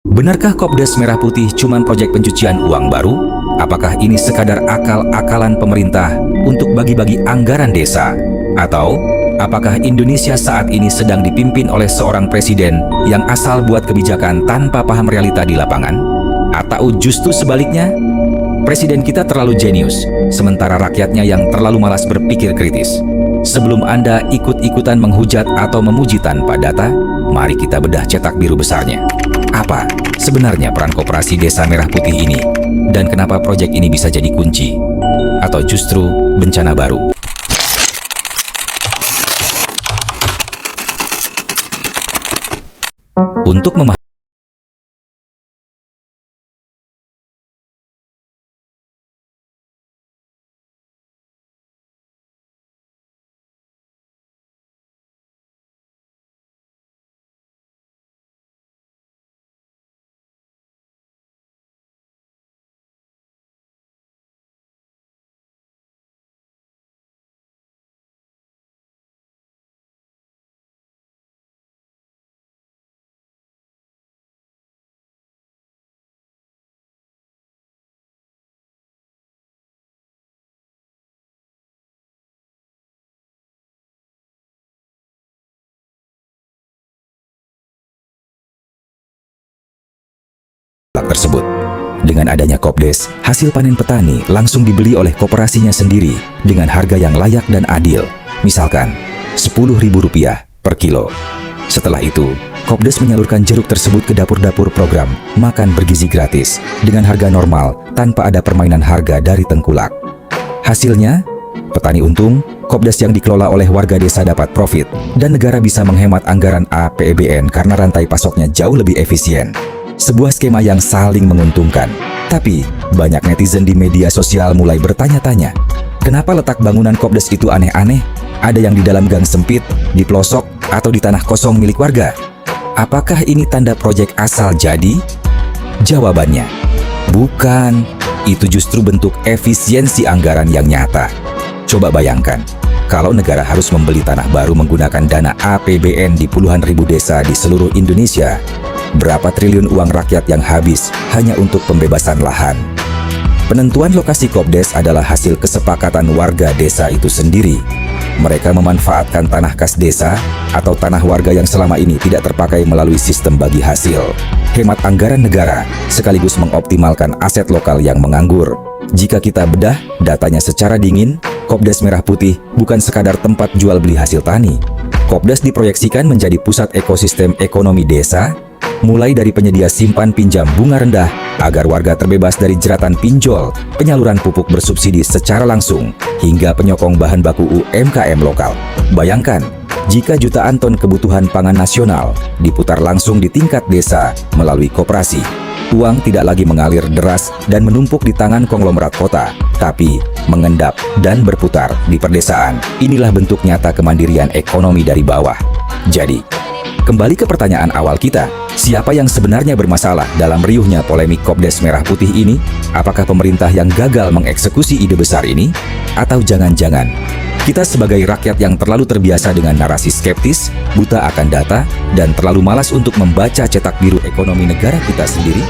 Benarkah Kopdes Merah Putih cuman proyek pencucian uang baru? Apakah ini sekadar akal-akalan pemerintah untuk bagi-bagi anggaran desa? Atau apakah Indonesia saat ini sedang dipimpin oleh seorang presiden yang asal buat kebijakan tanpa paham realita di lapangan? Atau justru sebaliknya? Presiden kita terlalu jenius, sementara rakyatnya yang terlalu malas berpikir kritis. Sebelum Anda ikut-ikutan menghujat atau memuji tanpa data, mari kita bedah cetak biru besarnya. Apa sebenarnya peran Koperasi Desa Merah Putih ini? Dan kenapa proyek ini bisa jadi kunci? Atau justru bencana baru? Untuk memahami tersebut. Dengan adanya Kopdes, hasil panen petani langsung dibeli oleh koperasinya sendiri dengan harga yang layak dan adil, misalkan Rp10.000 per kilo. Setelah itu, Kopdes menyalurkan jeruk tersebut ke dapur-dapur program makan bergizi gratis dengan harga normal tanpa ada permainan harga dari tengkulak. Hasilnya, petani untung, Kopdes yang dikelola oleh warga desa dapat profit, dan negara bisa menghemat anggaran APBN karena rantai pasoknya jauh lebih efisien. Sebuah skema yang saling menguntungkan. Tapi, banyak netizen di media sosial mulai bertanya-tanya, kenapa letak bangunan Kopdes itu aneh-aneh? Ada yang di dalam gang sempit, di pelosok, atau di tanah kosong milik warga? Apakah ini tanda proyek asal jadi? Jawabannya, bukan. Itu justru bentuk efisiensi anggaran yang nyata. Coba bayangkan, kalau negara harus membeli tanah baru menggunakan dana APBN di puluhan ribu desa di seluruh Indonesia, berapa triliun uang rakyat yang habis hanya untuk pembebasan lahan? Penentuan lokasi Kopdes adalah hasil kesepakatan warga desa itu sendiri. Mereka memanfaatkan tanah kas desa atau tanah warga yang selama ini tidak terpakai melalui sistem bagi hasil. Hemat anggaran negara sekaligus mengoptimalkan aset lokal yang menganggur. Jika kita bedah datanya secara dingin, Kopdes Merah Putih bukan sekadar tempat jual beli hasil tani. Kopdes diproyeksikan menjadi pusat ekosistem ekonomi desa, mulai dari penyedia simpan pinjam bunga rendah agar warga terbebas dari jeratan pinjol, penyaluran pupuk bersubsidi secara langsung, hingga penyokong bahan baku UMKM lokal. Bayangkan, jika jutaan ton kebutuhan pangan nasional diputar langsung di tingkat desa melalui koperasi, uang tidak lagi mengalir deras dan menumpuk di tangan konglomerat kota, tapi mengendap dan berputar di perdesaan. Inilah bentuk nyata kemandirian ekonomi dari bawah. Jadi, kembali ke pertanyaan awal kita, siapa yang sebenarnya bermasalah dalam riuhnya polemik Kopdes Merah Putih ini? Apakah pemerintah yang gagal mengeksekusi ide besar ini? Atau jangan-jangan kita sebagai rakyat yang terlalu terbiasa dengan narasi skeptis, buta akan data, dan terlalu malas untuk membaca cetak biru ekonomi negara kita sendiri?